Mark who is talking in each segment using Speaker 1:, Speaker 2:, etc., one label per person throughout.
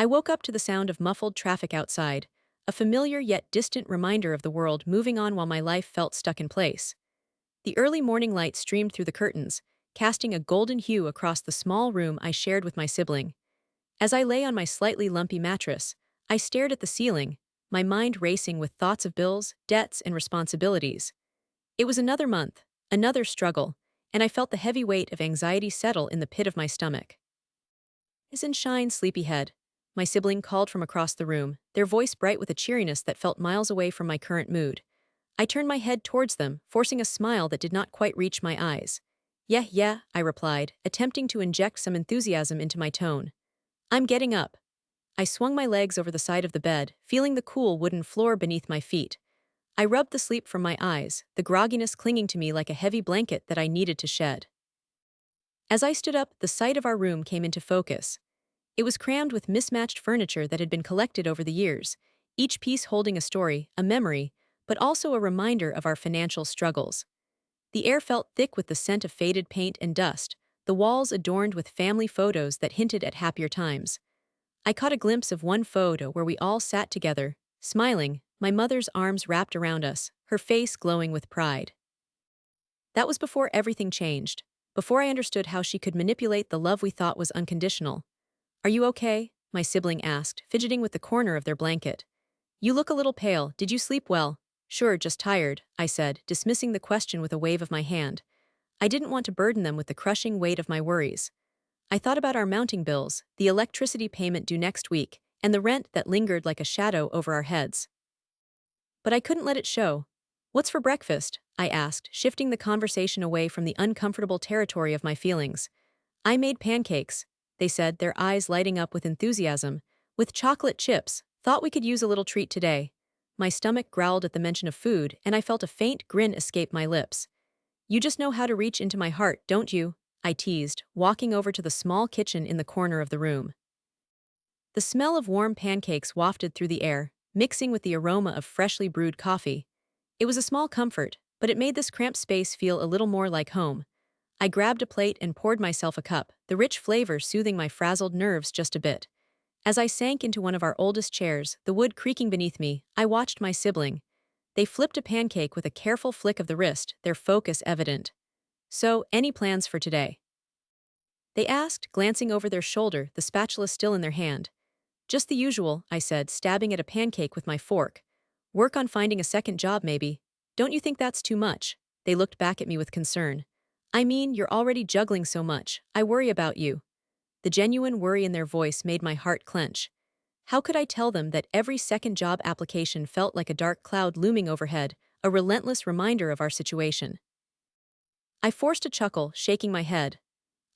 Speaker 1: I woke up to the sound of muffled traffic outside, a familiar yet distant reminder of the world moving on while my life felt stuck in place. The early morning light streamed through the curtains, casting a golden hue across the small room I shared with my sibling. As I lay on my slightly lumpy mattress, I stared at the ceiling, my mind racing with thoughts of bills, debts, and responsibilities. It was another month, another struggle, and I felt the heavy weight of anxiety settle in the pit of my stomach. "Rise and shine, sleepyhead," my sibling called from across the room, their voice bright with a cheeriness that felt miles away from my current mood. I turned my head towards them, forcing a smile that did not quite reach my eyes. "Yeah, yeah," I replied, attempting to inject some enthusiasm into my tone. "I'm getting up." I swung my legs over the side of the bed, feeling the cool wooden floor beneath my feet. I rubbed the sleep from my eyes, the grogginess clinging to me like a heavy blanket that I needed to shed. As I stood up, the sight of our room came into focus. It was crammed with mismatched furniture that had been collected over the years, each piece holding a story, a memory, but also a reminder of our financial struggles. The air felt thick with the scent of faded paint and dust, the walls adorned with family photos that hinted at happier times. I caught a glimpse of one photo where we all sat together, smiling, my mother's arms wrapped around us, her face glowing with pride. That was before everything changed, before I understood how she could manipulate the love we thought was unconditional. "Are you okay?" my sibling asked, fidgeting with the corner of their blanket. "You look a little pale. Did you sleep well?" "Sure, just tired," I said, dismissing the question with a wave of my hand. I didn't want to burden them with the crushing weight of my worries. I thought about our mounting bills, the electricity payment due next week, and the rent that lingered like a shadow over our heads. But I couldn't let it show. "What's for breakfast?" I asked, shifting the conversation away from the uncomfortable territory of my feelings. "I made pancakes," they said, their eyes lighting up with enthusiasm. "With chocolate chips. Thought we could use a little treat today." My stomach growled at the mention of food, and I felt a faint grin escape my lips. "You just know how to reach into my heart, don't you?" I teased, walking over to the small kitchen in the corner of the room. The smell of warm pancakes wafted through the air, mixing with the aroma of freshly brewed coffee. It was a small comfort, but it made this cramped space feel a little more like home. I grabbed a plate and poured myself a cup, the rich flavor soothing my frazzled nerves just a bit. As I sank into one of our oldest chairs, the wood creaking beneath me, I watched my sibling. They flipped a pancake with a careful flick of the wrist, their focus evident. "So, any plans for today?" they asked, glancing over their shoulder, the spatula still in their hand. "Just the usual," I said, stabbing at a pancake with my fork. "Work on finding a second job, maybe." "Don't you think that's too much?" They looked back at me with concern. "I mean, you're already juggling so much. I worry about you." The genuine worry in their voice made my heart clench. How could I tell them that every second job application felt like a dark cloud looming overhead, a relentless reminder of our situation? I forced a chuckle, shaking my head.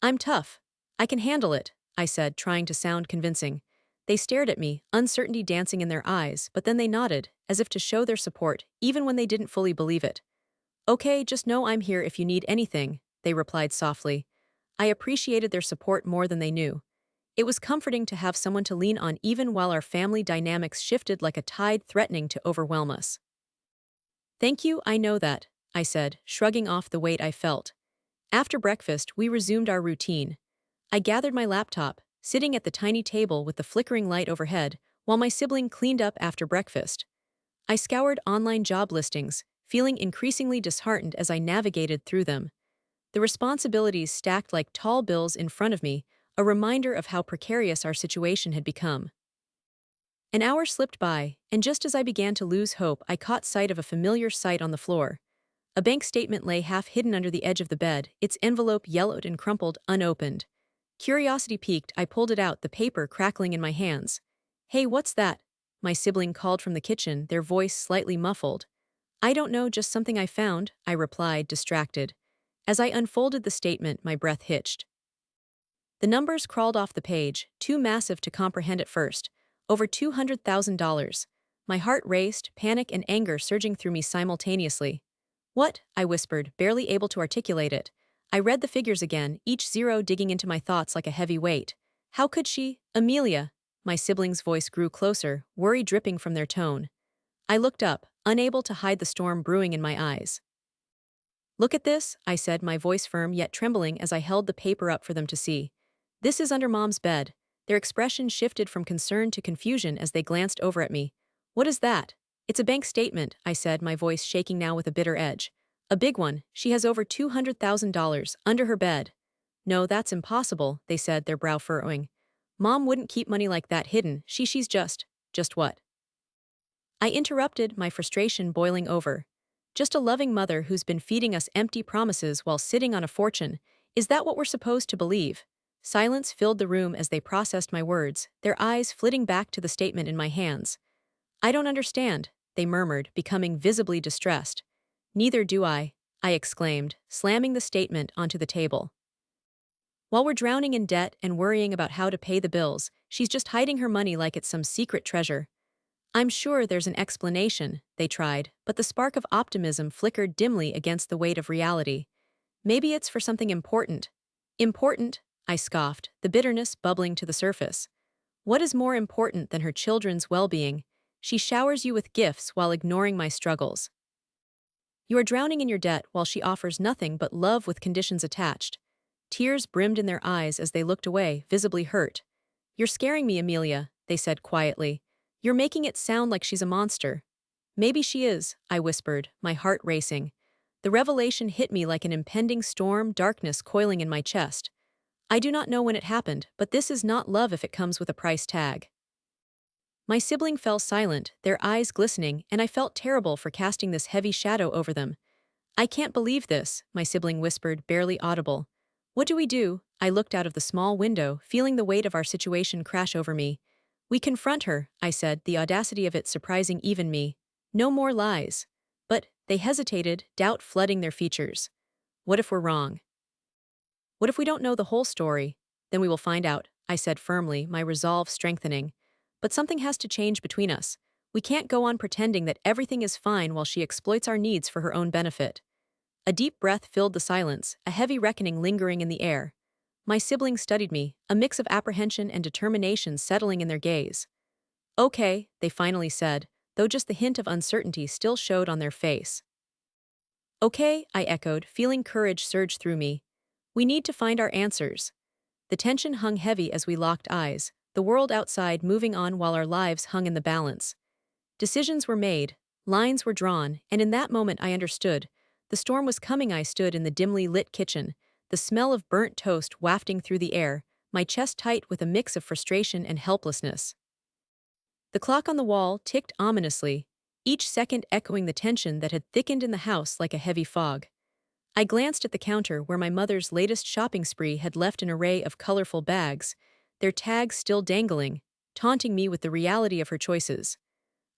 Speaker 1: "I'm tough. I can handle it," I said, trying to sound convincing. They stared at me, uncertainty dancing in their eyes, but then they nodded, as if to show their support, even when they didn't fully believe it. "Okay, just know I'm here if you need anything," they replied softly. I appreciated their support more than they knew. It was comforting to have someone to lean on even while our family dynamics shifted like a tide threatening to overwhelm us. "Thank you, I know that," I said, shrugging off the weight I felt. After breakfast, we resumed our routine. I gathered my laptop, sitting at the tiny table with the flickering light overhead, while my sibling cleaned up after breakfast. I scoured online job listings, feeling increasingly disheartened as I navigated through them. The responsibilities stacked like tall bills in front of me, a reminder of how precarious our situation had become. An hour slipped by, and just as I began to lose hope, I caught sight of a familiar sight on the floor. A bank statement lay half hidden under the edge of the bed, its envelope yellowed and crumpled, unopened. Curiosity piqued, I pulled it out, the paper crackling in my hands. "Hey, what's that?" my sibling called from the kitchen, their voice slightly muffled. "I don't know, just something I found," I replied, distracted. As I unfolded the statement, my breath hitched. The numbers crawled off the page, too massive to comprehend at first. Over $200,000. My heart raced, panic and anger surging through me simultaneously. "What?" I whispered, barely able to articulate it. I read the figures again, each zero digging into my thoughts like a heavy weight. "How could she? Amelia?" My sibling's voice grew closer, worry dripping from their tone. I looked up, unable to hide the storm brewing in my eyes. "Look at this," I said, my voice firm yet trembling as I held the paper up for them to see. "This is under Mom's bed. Their expression shifted from concern to confusion as they glanced over at me. What is that? It's a bank statement, I said, my voice shaking now with a bitter edge. A big one. She has over $200,000 under her bed. No, that's impossible, they said, their brow furrowing. Mom wouldn't keep money like that hidden. She's just what? I interrupted, my frustration boiling over. Just a loving mother who's been feeding us empty promises while sitting on a fortune. Is that what we're supposed to believe? Silence filled the room as they processed my words, their eyes flitting back to the statement in my hands. I don't understand, they murmured, becoming visibly distressed. Neither do I exclaimed, slamming the statement onto the table. While we're drowning in debt and worrying about how to pay the bills, she's just hiding her money like it's some secret treasure. I'm sure there's an explanation, they tried, but the spark of optimism flickered dimly against the weight of reality. Maybe it's for something important. Important? I scoffed, the bitterness bubbling to the surface. What is more important than her children's well-being? She showers you with gifts while ignoring my struggles. You are drowning in your debt while she offers nothing but love with conditions attached. Tears brimmed in their eyes as they looked away, visibly hurt. You're scaring me, Amelia, they said quietly. You're making it sound like she's a monster. Maybe she is, I whispered, my heart racing. The revelation hit me like an impending storm, darkness coiling in my chest. I do not know when it happened, but this is not love if it comes with a price tag. My sibling fell silent, their eyes glistening, and I felt terrible for casting this heavy shadow over them. I can't believe this, my sibling whispered, barely audible. What do we do? I looked out of the small window, feeling the weight of our situation crash over me. We confront her, I said, the audacity of it surprising even me. No more lies. But they hesitated, doubt flooding their features. What if we're wrong? What if we don't know the whole story? Then we will find out, I said firmly, my resolve strengthening. But something has to change between us. We can't go on pretending that everything is fine while she exploits our needs for her own benefit. A deep breath filled the silence, a heavy reckoning lingering in the air. My siblings studied me, a mix of apprehension and determination settling in their gaze. Okay, they finally said, though just the hint of uncertainty still showed on their face. Okay, I echoed, feeling courage surge through me. We need to find our answers. The tension hung heavy as we locked eyes, the world outside moving on while our lives hung in the balance. Decisions were made, lines were drawn, and in that moment I understood. The storm was coming. I stood in the dimly lit kitchen, the smell of burnt toast wafting through the air, my chest tight with a mix of frustration and helplessness. The clock on the wall ticked ominously, each second echoing the tension that had thickened in the house like a heavy fog. I glanced at the counter where my mother's latest shopping spree had left an array of colorful bags, their tags still dangling, taunting me with the reality of her choices.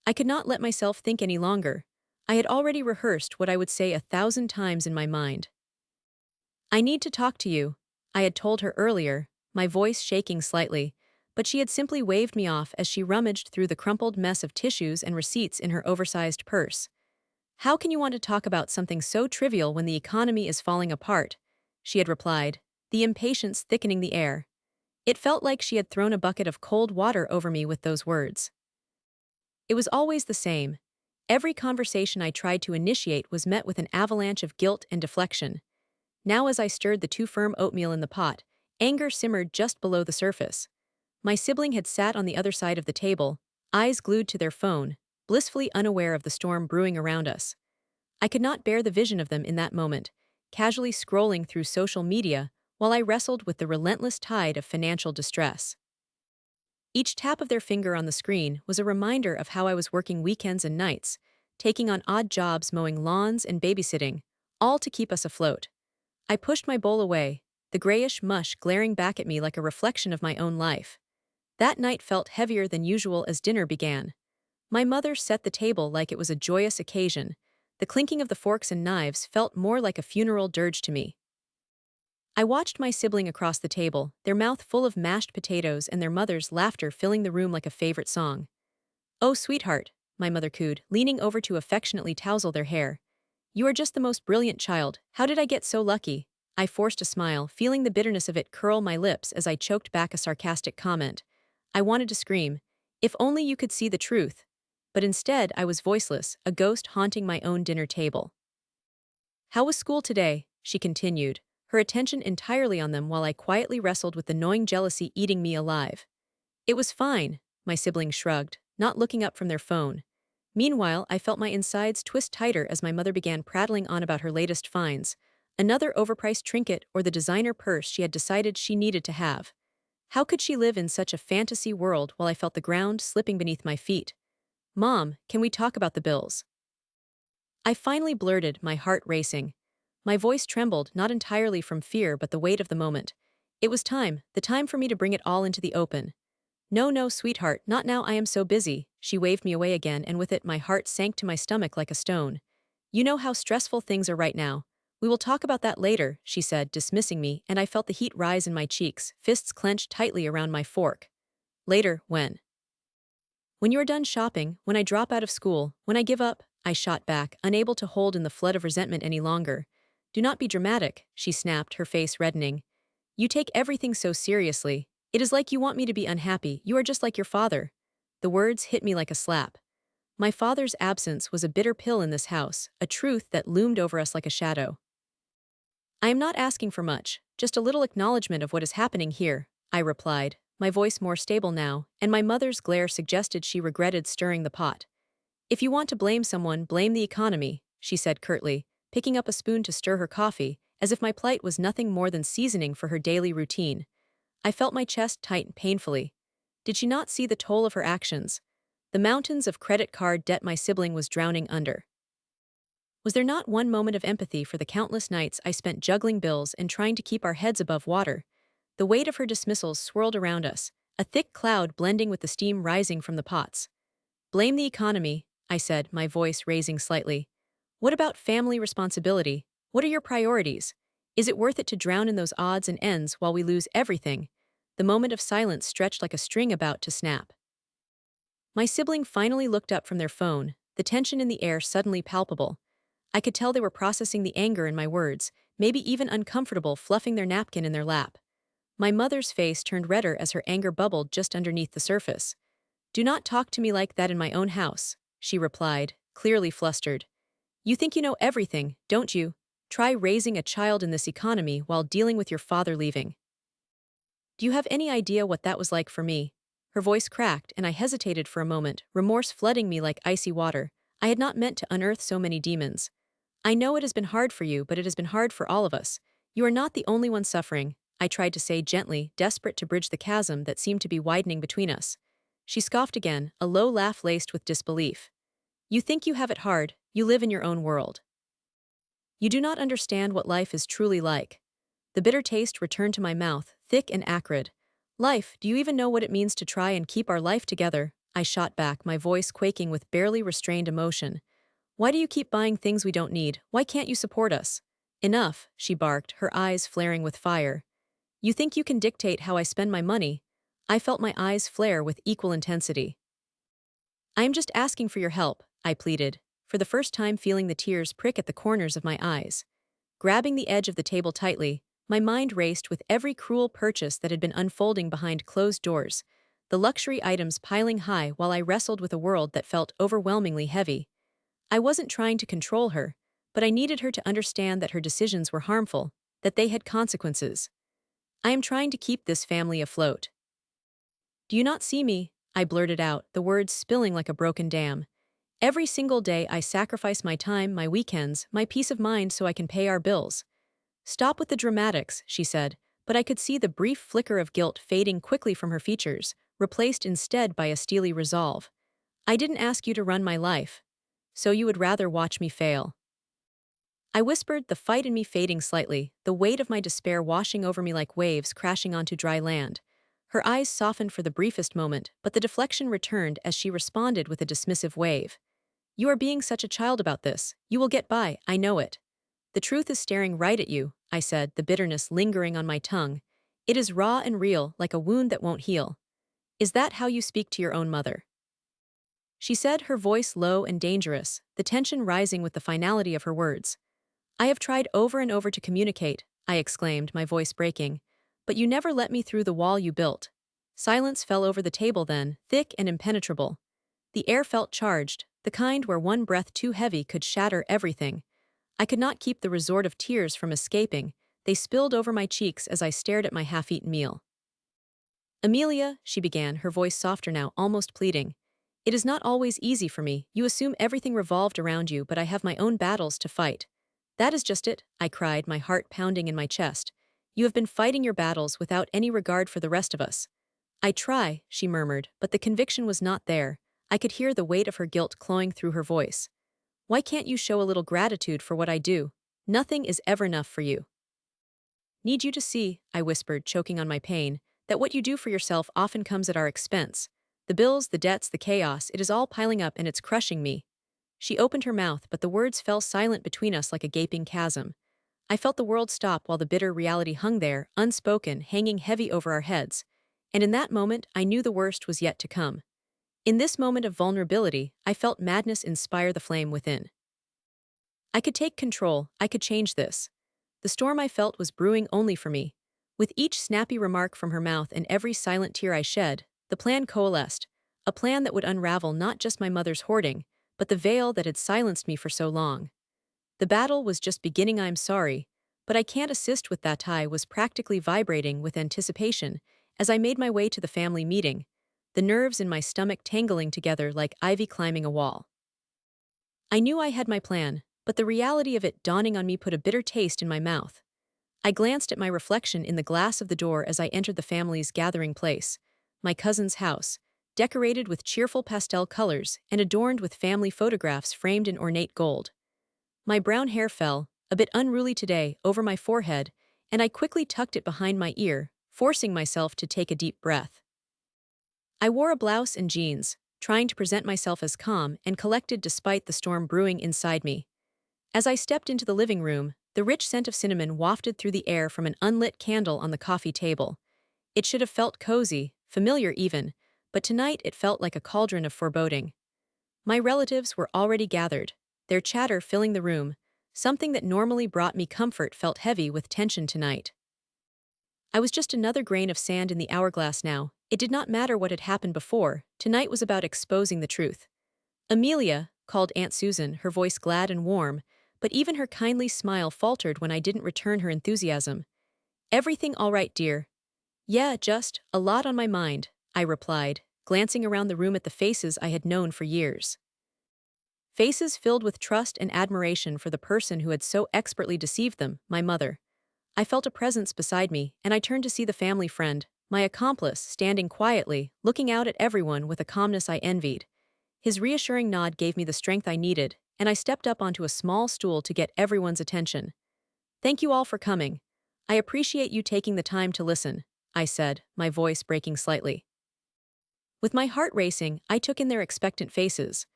Speaker 1: I could not let myself think any longer. I had already rehearsed what I would say 1,000 times in my mind. I need to talk to you, I had told her earlier, my voice shaking slightly, but she had simply waved me off as she rummaged through the crumpled mess of tissues and receipts in her oversized purse. How can you want to talk about something so trivial when the economy is falling apart? She had replied, the impatience thickening the air. It felt like she had thrown a bucket of cold water over me with those words. It was always the same. Every conversation I tried to initiate was met with an avalanche of guilt and deflection. Now as I stirred the too firm oatmeal in the pot, anger simmered just below the surface. My sibling had sat on the other side of the table, eyes glued to their phone, blissfully unaware of the storm brewing around us. I could not bear the vision of them in that moment, casually scrolling through social media while I wrestled with the relentless tide of financial distress. Each tap of their finger on the screen was a reminder of how I was working weekends and nights, taking on odd jobs mowing lawns and babysitting, all to keep us afloat. I pushed my bowl away, the grayish mush glaring back at me like a reflection of my own life. That night felt heavier than usual as dinner began. My mother set the table like it was a joyous occasion. The clinking of the forks and knives felt more like a funeral dirge to me. I watched my sibling across the table, their mouth full of mashed potatoes and their mother's laughter filling the room like a favorite song. Oh, sweetheart, my mother cooed, leaning over to affectionately tousle their hair. You are just the most brilliant child. How did I get so lucky? I forced a smile, feeling the bitterness of it curl my lips as I choked back a sarcastic comment. I wanted to scream, if only you could see the truth. But instead I was voiceless, a ghost haunting my own dinner table. How was school today? She continued, her attention entirely on them while I quietly wrestled with the gnawing jealousy eating me alive. It was fine, my siblings shrugged, not looking up from their phone. Meanwhile, I felt my insides twist tighter as my mother began prattling on about her latest finds, another overpriced trinket or the designer purse she had decided she needed to have. How could she live in such a fantasy world while I felt the ground slipping beneath my feet? Mom, can we talk about the bills? I finally blurted, my heart racing. My voice trembled, not entirely from fear but the weight of the moment. It was time, the time for me to bring it all into the open. No, no, sweetheart, not now, I am so busy. She waved me away again, and with it my heart sank to my stomach like a stone. You know how stressful things are right now. We will talk about that later, she said, dismissing me, and I felt the heat rise in my cheeks, fists clenched tightly around my fork. Later, when? When you are done shopping, when I drop out of school, when I give up, I shot back, unable to hold in the flood of resentment any longer. Do not be dramatic, she snapped, her face reddening. You take everything so seriously. It is like you want me to be unhappy. You are just like your father. The words hit me like a slap. My father's absence was a bitter pill in this house, a truth that loomed over us like a shadow. I am not asking for much, just a little acknowledgement of what is happening here, I replied, my voice more stable now, and my mother's glare suggested she regretted stirring the pot. If you want to blame someone, blame the economy, she said curtly, picking up a spoon to stir her coffee, as if my plight was nothing more than seasoning for her daily routine. I felt my chest tighten painfully. Did she not see the toll of her actions? The mountains of credit card debt my sibling was drowning under. Was there not one moment of empathy for the countless nights I spent juggling bills and trying to keep our heads above water? The weight of her dismissals swirled around us, a thick cloud blending with the steam rising from the pots. Blame the economy, I said, my voice raising slightly. What about family responsibility? What are your priorities? Is it worth it to drown in those odds and ends while we lose everything? The moment of silence stretched like a string about to snap. My sibling finally looked up from their phone, the tension in the air suddenly palpable. I could tell they were processing the anger in my words, maybe even uncomfortable fluffing their napkin in their lap. My mother's face turned redder as her anger bubbled just underneath the surface. Do not talk to me like that in my own house, she replied, clearly flustered. You think you know everything, don't you? Try raising a child in this economy while dealing with your father leaving. Do you have any idea what that was like for me? Her voice cracked, and I hesitated for a moment, remorse flooding me like icy water. I had not meant to unearth so many demons. I know it has been hard for you, but it has been hard for all of us. You are not the only one suffering, I tried to say gently, desperate to bridge the chasm that seemed to be widening between us. She scoffed again, a low laugh laced with disbelief. You think you have it hard, you live in your own world. You do not understand what life is truly like. The bitter taste returned to my mouth, thick and acrid. Life, do you even know what it means to try and keep our life together? I shot back, my voice quaking with barely restrained emotion. Why do you keep buying things we don't need? Why can't you support us? Enough, she barked, her eyes flaring with fire. You think you can dictate how I spend my money? I felt my eyes flare with equal intensity. I am just asking for your help, I pleaded, for the first time feeling the tears prick at the corners of my eyes. Grabbing the edge of the table tightly, my mind raced with every cruel purchase that had been unfolding behind closed doors, the luxury items piling high while I wrestled with a world that felt overwhelmingly heavy. I wasn't trying to control her, but I needed her to understand that her decisions were harmful, that they had consequences. I am trying to keep this family afloat. Do you not see me? I blurted out, the words spilling like a broken dam. Every single day I sacrifice my time, my weekends, my peace of mind so I can pay our bills. Stop with the dramatics, she said, but I could see the brief flicker of guilt fading quickly from her features, replaced instead by a steely resolve. I didn't ask you to run my life. So you would rather watch me fail. I whispered, the fight in me fading slightly, the weight of my despair washing over me like waves crashing onto dry land. Her eyes softened for the briefest moment, but the deflection returned as she responded with a dismissive wave. You are being such a child about this. You will get by, I know it. The truth is staring right at you, I said, the bitterness lingering on my tongue. It is raw and real, like a wound that won't heal. Is that how you speak to your own mother? She said, her voice low and dangerous, the tension rising with the finality of her words. I have tried over and over to communicate, I exclaimed, my voice breaking. But you never let me through the wall you built. Silence fell over the table then, thick and impenetrable. The air felt charged, the kind where one breath too heavy could shatter everything. I could not keep the resort of tears from escaping. They spilled over my cheeks as I stared at my half-eaten meal. Amelia, she began, her voice softer now, almost pleading. It is not always easy for me. You assume everything revolved around you, but I have my own battles to fight. That is just it, I cried, my heart pounding in my chest. You have been fighting your battles without any regard for the rest of us. I try, she murmured, but the conviction was not there. I could hear the weight of her guilt clawing through her voice. Why can't you show a little gratitude for what I do? Nothing is ever enough for you. Need you to see, I whispered, choking on my pain, that what you do for yourself often comes at our expense. The bills, the debts, the chaos, it is all piling up and it's crushing me. She opened her mouth, but the words fell silent between us like a gaping chasm. I felt the world stop while the bitter reality hung there, unspoken, hanging heavy over our heads. And in that moment, I knew the worst was yet to come. In this moment of vulnerability, I felt madness inspire the flame within. I could take control, I could change this. The storm I felt was brewing only for me. With each snappy remark from her mouth and every silent tear I shed, the plan coalesced, a plan that would unravel not just my mother's hoarding, but the veil that had silenced me for so long. The battle was just beginning, I'm sorry, but I can't assist with that. I was practically vibrating with anticipation as I made my way to the family meeting, the nerves in my stomach tangling together like ivy climbing a wall. I knew I had my plan, but the reality of it dawning on me put a bitter taste in my mouth. I glanced at my reflection in the glass of the door as I entered the family's gathering place, my cousin's house, decorated with cheerful pastel colors and adorned with family photographs framed in ornate gold. My brown hair fell, a bit unruly today, over my forehead, and I quickly tucked it behind my ear, forcing myself to take a deep breath. I wore a blouse and jeans, trying to present myself as calm and collected despite the storm brewing inside me. As I stepped into the living room, the rich scent of cinnamon wafted through the air from an unlit candle on the coffee table. It should have felt cozy, familiar even, but tonight it felt like a cauldron of foreboding. My relatives were already gathered, their chatter filling the room. Something that normally brought me comfort felt heavy with tension tonight. I was just another grain of sand in the hourglass now. It did not matter what had happened before. Tonight was about exposing the truth. Amelia, called Aunt Susan, her voice glad and warm, but even her kindly smile faltered when I didn't return her enthusiasm. Everything all right, dear? Yeah, just a lot on my mind, I replied, glancing around the room at the faces I had known for years. Faces filled with trust and admiration for the person who had so expertly deceived them, my mother. I felt a presence beside me, and I turned to see the family friend, my accomplice, standing quietly, looking out at everyone with a calmness I envied. His reassuring nod gave me the strength I needed, and I stepped up onto a small stool to get everyone's attention. Thank you all for coming. I appreciate you taking the time to listen, I said, my voice breaking slightly. With my heart racing, I took in their expectant faces.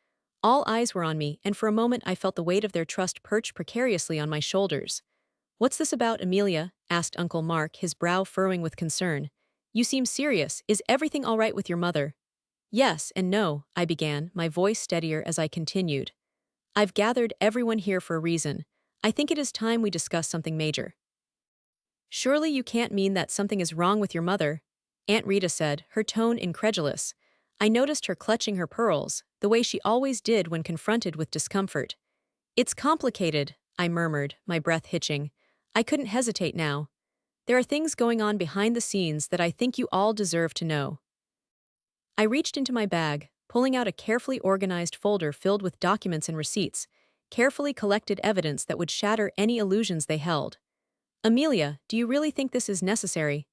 Speaker 1: All eyes were on me, and for a moment I felt the weight of their trust perch precariously on my shoulders. What's this about, Amelia? Asked Uncle Mark, his brow furrowing with concern. You seem serious. Is everything all right with your mother? Yes and no, I began, my voice steadier as I continued. I've gathered everyone here for a reason. I think it is time we discuss something major. Surely you can't mean that something is wrong with your mother, Aunt Rita said, her tone incredulous. I noticed her clutching her pearls, the way she always did when confronted with discomfort. It's complicated, I murmured, my breath hitching. I couldn't hesitate now. There are things going on behind the scenes that I think you all deserve to know. I reached into my bag, pulling out a carefully organized folder filled with documents and receipts, carefully collected evidence that would shatter any illusions they held. Amelia, do you really think this is necessary?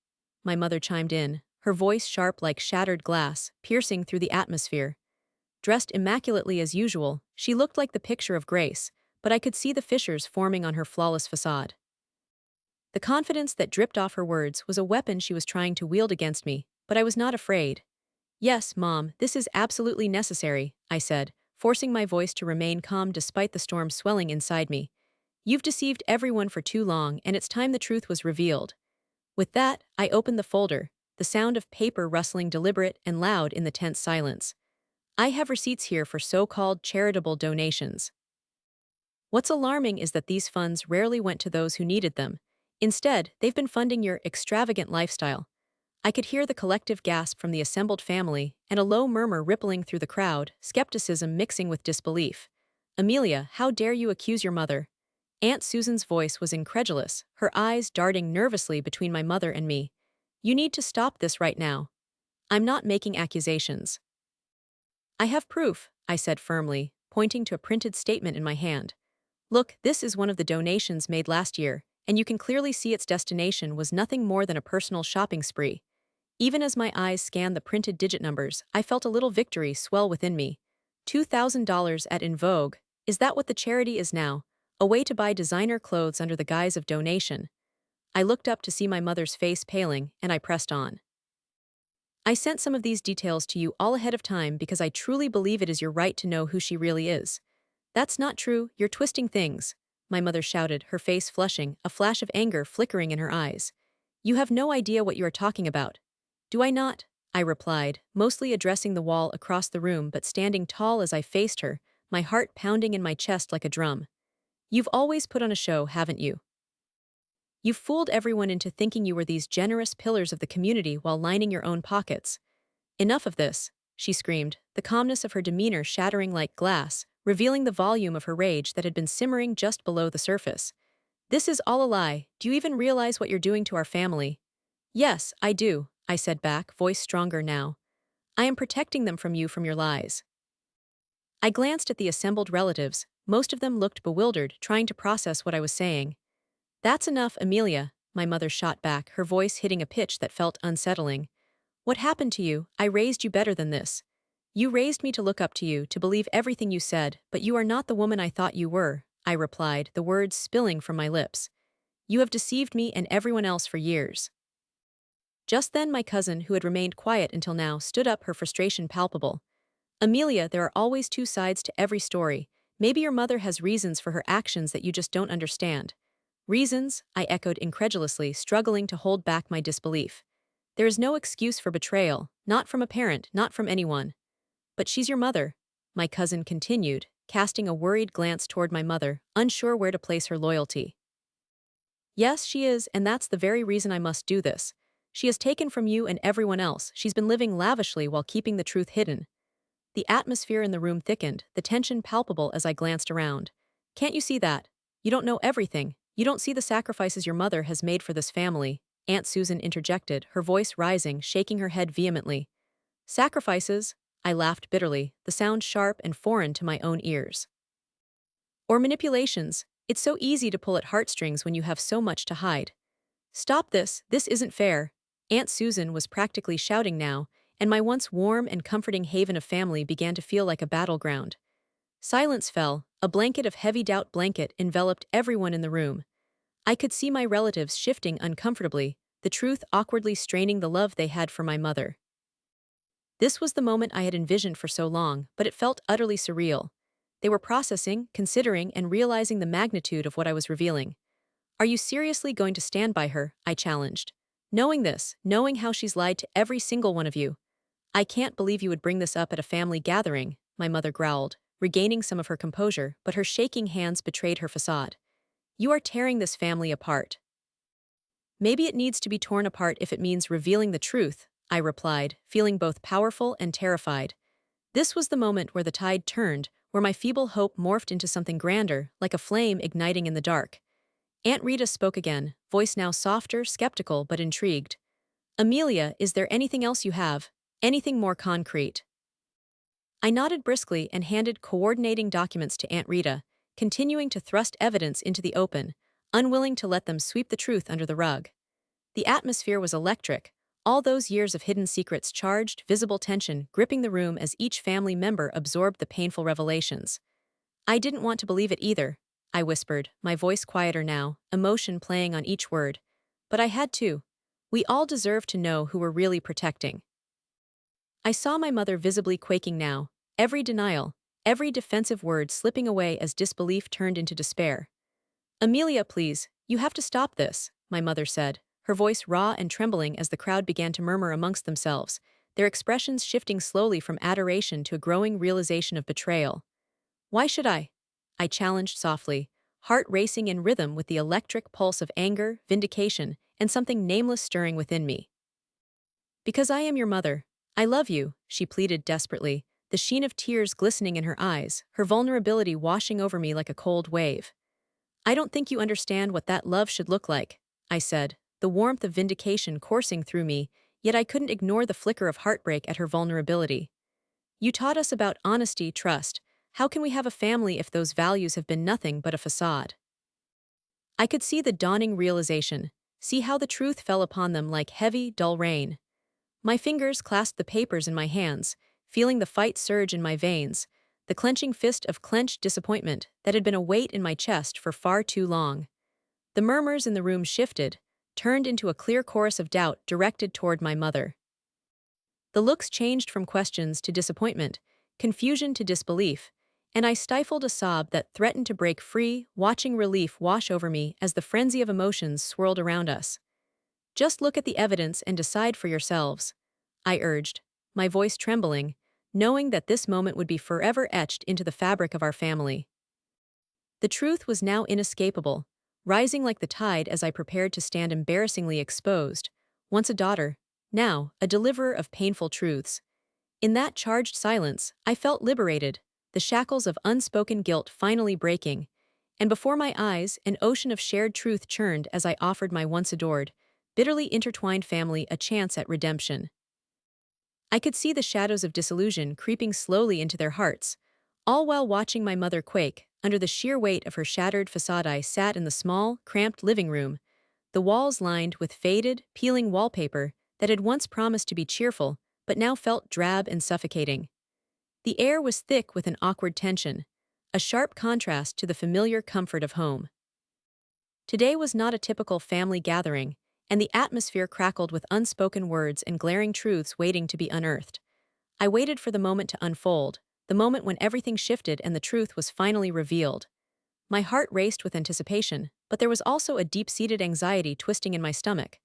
Speaker 1: My mother chimed in, her voice sharp like shattered glass, piercing through the atmosphere. Dressed immaculately as usual, she looked like the picture of grace, but I could see the fissures forming on her flawless facade. The confidence that dripped off her words was a weapon she was trying to wield against me, but I was not afraid. Yes, Mom, this is absolutely necessary, I said, forcing my voice to remain calm despite the storm swelling inside me. You've deceived everyone for too long, and it's time the truth was revealed. With that, I opened the folder, the sound of paper rustling deliberate and loud in the tense silence. I have receipts here for so-called charitable donations. What's alarming is that these funds rarely went to those who needed them. Instead, they've been funding your extravagant lifestyle. I could hear the collective gasp from the assembled family and a low murmur rippling through the crowd, skepticism mixing with disbelief. Amelia, how dare you accuse your mother? Aunt Susan's voice was incredulous, her eyes darting nervously between my mother and me. You need to stop this right now. I'm not making accusations. I have proof, I said firmly, pointing to a printed statement in my hand. Look, this is one of the donations made last year, and you can clearly see its destination was nothing more than a personal shopping spree. Even as my eyes scanned the printed digit numbers, I felt a little victory swell within me. $2,000 at In Vogue. Is that what the charity is now? A way to buy designer clothes under the guise of donation. I looked up to see my mother's face paling, and I pressed on. I sent some of these details to you all ahead of time because I truly believe it is your right to know who she really is. That's not true, you're twisting things, my mother shouted, her face flushing, a flash of anger flickering in her eyes. You have no idea what you are talking about. Do I not? I replied, mostly addressing the wall across the room but standing tall as I faced her, my heart pounding in my chest like a drum. You've always put on a show, haven't you? You've fooled everyone into thinking you were these generous pillars of the community while lining your own pockets. Enough of this, she screamed, the calmness of her demeanor shattering like glass, revealing the volume of her rage that had been simmering just below the surface. This is all a lie. Do you even realize what you're doing to our family? Yes, I do, I said back, voice stronger now. I am protecting them from you from your lies. I glanced at the assembled relatives. Most of them looked bewildered, trying to process what I was saying. That's enough, Amelia, my mother shot back, her voice hitting a pitch that felt unsettling. What happened to you? I raised you better than this. You raised me to look up to you, to believe everything you said, but you are not the woman I thought you were, I replied, the words spilling from my lips. You have deceived me and everyone else for years. Just then my cousin, who had remained quiet until now, stood up, her frustration palpable. Amelia, there are always two sides to every story. Maybe your mother has reasons for her actions that you just don't understand. Reasons? I echoed incredulously, struggling to hold back my disbelief. There is no excuse for betrayal, not from a parent, not from anyone. But she's your mother, my cousin continued, casting a worried glance toward my mother, unsure where to place her loyalty. Yes, she is, and that's the very reason I must do this. She has taken from you and everyone else. She's been living lavishly while keeping the truth hidden. The atmosphere in the room thickened, the tension palpable as I glanced around. Can't you see that? You don't know everything. You don't see the sacrifices your mother has made for this family, Aunt Susan interjected, her voice rising, shaking her head vehemently. Sacrifices? I laughed bitterly, the sound sharp and foreign to my own ears. Or manipulations. It's so easy to pull at heartstrings when you have so much to hide. Stop this isn't fair. Aunt Susan was practically shouting now, and my once warm and comforting haven of family began to feel like a battleground. Silence fell, a blanket of heavy doubt blanket enveloped everyone in the room. I could see my relatives shifting uncomfortably, the truth awkwardly straining the love they had for my mother. This was the moment I had envisioned for so long, but it felt utterly surreal. They were processing, considering, and realizing the magnitude of what I was revealing. Are you seriously going to stand by her? I challenged. Knowing this, knowing how she's lied to every single one of you. I can't believe you would bring this up at a family gathering, my mother growled, regaining some of her composure, but her shaking hands betrayed her facade. You are tearing this family apart. Maybe it needs to be torn apart if it means revealing the truth, I replied, feeling both powerful and terrified. This was the moment where the tide turned, where my feeble hope morphed into something grander, like a flame igniting in the dark. Aunt Rita spoke again, voice now softer, skeptical, but intrigued. Amelia, is there anything else you have? Anything more concrete? I nodded briskly and handed coordinating documents to Aunt Rita, continuing to thrust evidence into the open, unwilling to let them sweep the truth under the rug. The atmosphere was electric, all those years of hidden secrets charged, visible tension gripping the room as each family member absorbed the painful revelations. I didn't want to believe it either, I whispered, my voice quieter now, emotion playing on each word. But I had to. We all deserve to know who we're really protecting. I saw my mother visibly quaking now, every denial, every defensive word slipping away as disbelief turned into despair. Amelia, please, you have to stop this, my mother said, her voice raw and trembling as the crowd began to murmur amongst themselves, their expressions shifting slowly from adoration to a growing realization of betrayal. Why should I? I challenged softly, heart racing in rhythm with the electric pulse of anger, vindication, and something nameless stirring within me. Because I am your mother. I love you, she pleaded desperately, the sheen of tears glistening in her eyes, her vulnerability washing over me like a cold wave. I don't think you understand what that love should look like, I said, the warmth of vindication coursing through me, yet I couldn't ignore the flicker of heartbreak at her vulnerability. You taught us about honesty, trust. How can we have a family if those values have been nothing but a facade? I could see the dawning realization, see how the truth fell upon them like heavy, dull rain. My fingers clasped the papers in my hands, feeling the fight surge in my veins, the clenching fist of clenched disappointment that had been a weight in my chest for far too long. The murmurs in the room shifted, turned into a clear chorus of doubt directed toward my mother. The looks changed from questions to disappointment, confusion to disbelief, and I stifled a sob that threatened to break free, watching relief wash over me as the frenzy of emotions swirled around us. Just look at the evidence and decide for yourselves, I urged, my voice trembling, knowing that this moment would be forever etched into the fabric of our family. The truth was now inescapable, rising like the tide as I prepared to stand embarrassingly exposed, once a daughter, now a deliverer of painful truths. In that charged silence, I felt liberated, the shackles of unspoken guilt finally breaking, and before my eyes, an ocean of shared truth churned as I offered my once adored, bitterly intertwined family a chance at redemption. I could see the shadows of disillusion creeping slowly into their hearts, all while watching my mother quake under the sheer weight of her shattered facade. I sat in the small, cramped living room, the walls lined with faded, peeling wallpaper that had once promised to be cheerful but now felt drab and suffocating. The air was thick with an awkward tension, a sharp contrast to the familiar comfort of home. Today was not a typical family gathering, and the atmosphere crackled with unspoken words and glaring truths waiting to be unearthed. I waited for the moment to unfold, the moment when everything shifted and the truth was finally revealed. My heart raced with anticipation, but there was also a deep-seated anxiety twisting in my stomach.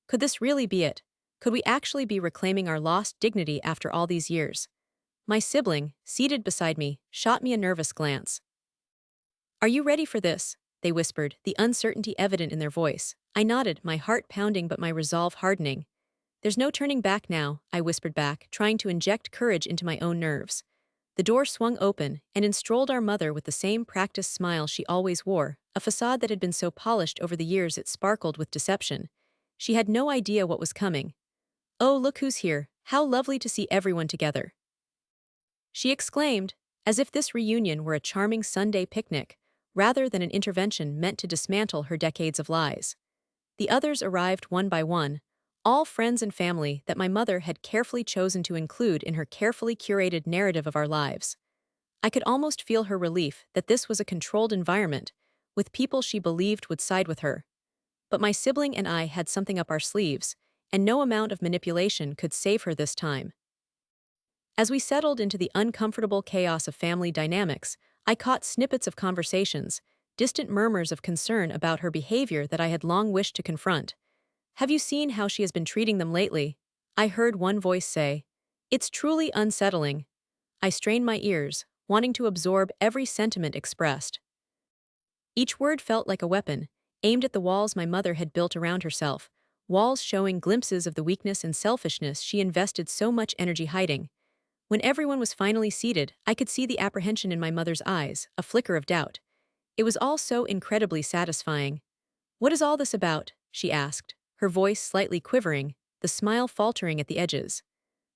Speaker 1: Could this really be it? Could we actually be reclaiming our lost dignity after all these years? My sibling, seated beside me, shot me a nervous glance. "Are you ready for this?" they whispered, the uncertainty evident in their voice. I nodded, my heart pounding but my resolve hardening. "There's no turning back now," I whispered back, trying to inject courage into my own nerves. The door swung open, and in strolled our mother with the same practiced smile she always wore, a facade that had been so polished over the years it sparkled with deception. She had no idea what was coming. "Oh, look who's here. How lovely to see everyone together," she exclaimed, as if this reunion were a charming Sunday picnic, rather than an intervention meant to dismantle her decades of lies. The others arrived one by one, all friends and family that my mother had carefully chosen to include in her carefully curated narrative of our lives. I could almost feel her relief that this was a controlled environment, with people she believed would side with her. But my sibling and I had something up our sleeves, and no amount of manipulation could save her this time. As we settled into the uncomfortable chaos of family dynamics, I caught snippets of conversations, distant murmurs of concern about her behavior that I had long wished to confront. "Have you seen how she has been treating them lately?" I heard one voice say. "It's truly unsettling." I strained my ears, wanting to absorb every sentiment expressed. Each word felt like a weapon, aimed at the walls my mother had built around herself, walls showing glimpses of the weakness and selfishness she invested so much energy hiding. When everyone was finally seated, I could see the apprehension in my mother's eyes, a flicker of doubt. It was all so incredibly satisfying. "What is all this about?" she asked, her voice slightly quivering, the smile faltering at the edges.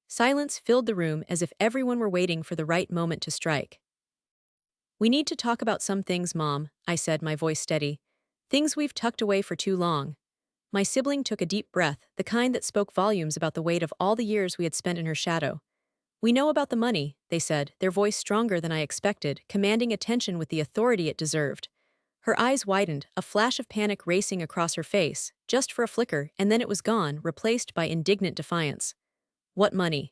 Speaker 1: Silence filled the room as if everyone were waiting for the right moment to strike. "We need to talk about some things, Mom," I said, my voice steady. "Things we've tucked away for too long." My sibling took a deep breath, the kind that spoke volumes about the weight of all the years we had spent in her shadow. "We know about the money," they said, their voice stronger than I expected, commanding attention with the authority it deserved. Her eyes widened, a flash of panic racing across her face, just for a flicker, and then it was gone, replaced by indignant defiance. "What money?"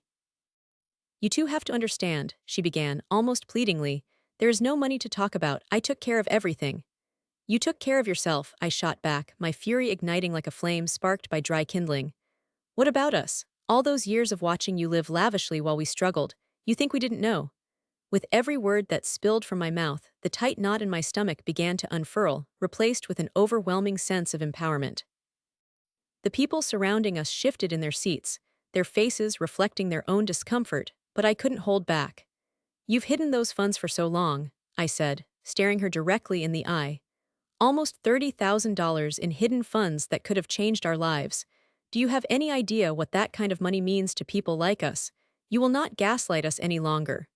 Speaker 1: "You two have to understand," she began, almost pleadingly. "There is no money to talk about. I took care of everything." "You took care of yourself," I shot back, my fury igniting like a flame sparked by dry kindling. "What about us? All those years of watching you live lavishly while we struggled, you think we didn't know?" With every word that spilled from my mouth, the tight knot in my stomach began to unfurl, replaced with an overwhelming sense of empowerment. The people surrounding us shifted in their seats, their faces reflecting their own discomfort, but I couldn't hold back. "You've hidden those funds for so long," I said, staring her directly in the eye. "Almost $30,000 in hidden funds that could have changed our lives. Do you have any idea what that kind of money means to people like us? You will not gaslight us any longer.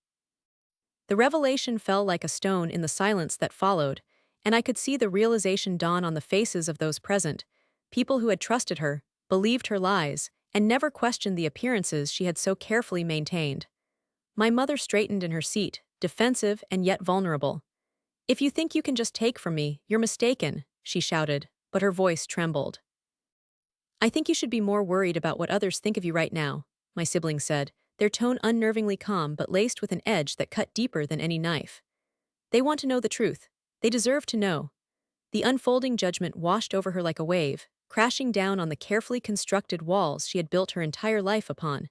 Speaker 1: The revelation fell like a stone in the silence that followed, and I could see the realization dawn on the faces of those present, people who had trusted her, believed her lies, and never questioned the appearances she had so carefully maintained. My mother straightened in her seat, defensive and yet vulnerable. "If you think you can just take from me, you're mistaken," she shouted, but her voice trembled. "I think you should be more worried about what others think of you right now," my sibling said, their tone unnervingly calm but laced with an edge that cut deeper than any knife. "They want to know the truth. They deserve to know." The unfolding judgment washed over her like a wave, crashing down on the carefully constructed walls she had built her entire life upon.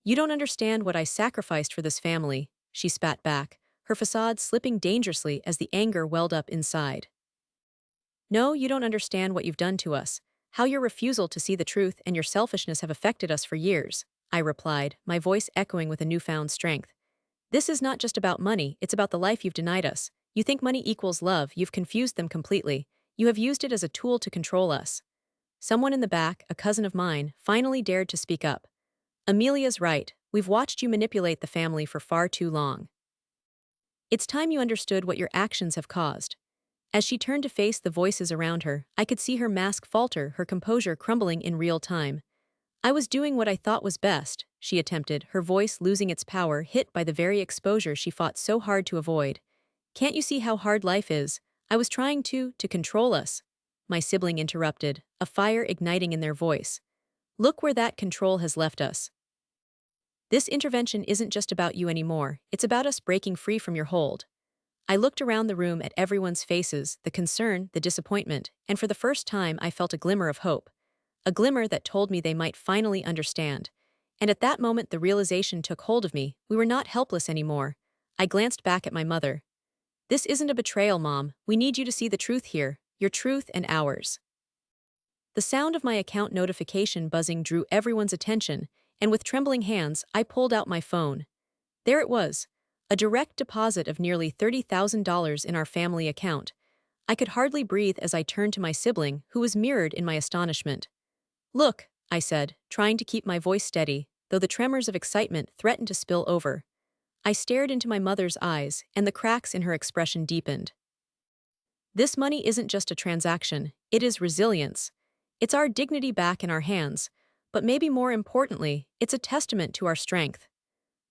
Speaker 1: "You don't understand what I sacrificed for this family," she spat back, her facade slipping dangerously as the anger welled up inside. "No, you don't understand what you've done to us, how your refusal to see the truth and your selfishness have affected us for years," I replied, my voice echoing with a newfound strength. "This is not just about money, it's about the life you've denied us. You think money equals love, you've confused them completely. You have used it as a tool to control us." Someone in the back, a cousin of mine, finally dared to speak up. "Amelia's right, we've watched you manipulate the family for far too long. It's time you understood what your actions have caused." As she turned to face the voices around her, I could see her mask falter, her composure crumbling in real time. "I was doing what I thought was best," she attempted, her voice losing its power, hit by the very exposure she fought so hard to avoid. "Can't you see how hard life is? I was trying to control us," my sibling interrupted, a fire igniting in their voice. "Look where that control has left us. This intervention isn't just about you anymore, it's about us breaking free from your hold." I looked around the room at everyone's faces, the concern, the disappointment, and for the first time I felt a glimmer of hope. A glimmer that told me they might finally understand. And at that moment the realization took hold of me, we were not helpless anymore. I glanced back at my mother. "This isn't a betrayal, Mom. We need you to see the truth here, your truth and ours." The sound of my account notification buzzing drew everyone's attention, and with trembling hands, I pulled out my phone. There it was, a direct deposit of nearly $30,000 in our family account. I could hardly breathe as I turned to my sibling, who was mirrored in my astonishment. "Look," I said, trying to keep my voice steady, though the tremors of excitement threatened to spill over. I stared into my mother's eyes, and the cracks in her expression deepened. "This money isn't just a transaction, it is resilience. It's our dignity back in our hands, but maybe more importantly, it's a testament to our strength."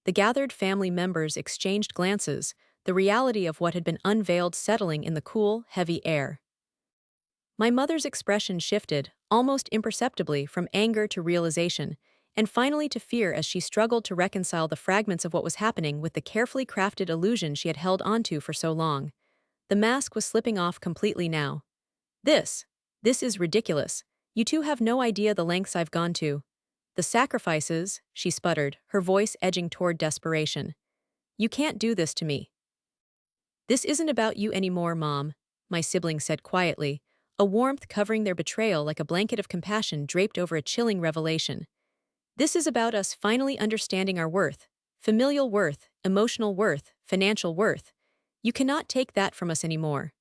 Speaker 1: The gathered family members exchanged glances, the reality of what had been unveiled settling in the cool, heavy air. My mother's expression shifted, almost imperceptibly, from anger to realization, and finally to fear as she struggled to reconcile the fragments of what was happening with the carefully crafted illusion she had held onto for so long. The mask was slipping off completely now. This is ridiculous. You two have no idea the lengths I've gone to. The sacrifices," she sputtered, her voice edging toward desperation. "You can't do this to me." "This isn't about you anymore, Mom," my sibling said quietly, a warmth covering their betrayal like a blanket of compassion draped over a chilling revelation. "This is about us finally understanding our worth, familial worth, emotional worth, financial worth. You cannot take that from us anymore."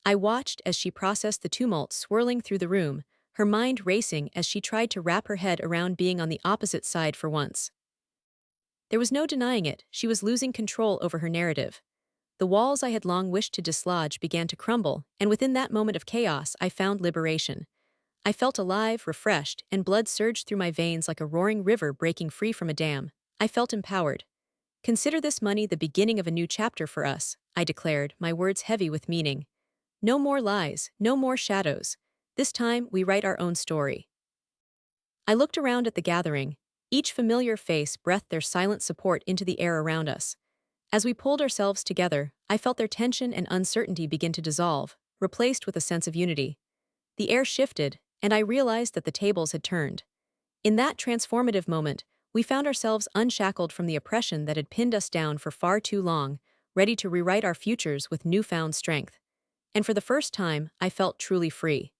Speaker 1: I watched as she processed the tumult swirling through the room, her mind racing as she tried to wrap her head around being on the opposite side for once. There was no denying it, she was losing control over her narrative. The walls I had long wished to dislodge began to crumble, and within that moment of chaos I found liberation. I felt alive, refreshed, and blood surged through my veins like a roaring river breaking free from a dam. I felt empowered. "Consider this money the beginning of a new chapter for us," I declared, my words heavy with meaning. "No more lies, no more shadows. This time, we write our own story." I looked around at the gathering. Each familiar face breathed their silent support into the air around us. As we pulled ourselves together, I felt their tension and uncertainty begin to dissolve, replaced with a sense of unity. The air shifted, and I realized that the tables had turned. In that transformative moment, we found ourselves unshackled from the oppression that had pinned us down for far too long, ready to rewrite our futures with newfound strength. And for the first time, I felt truly free.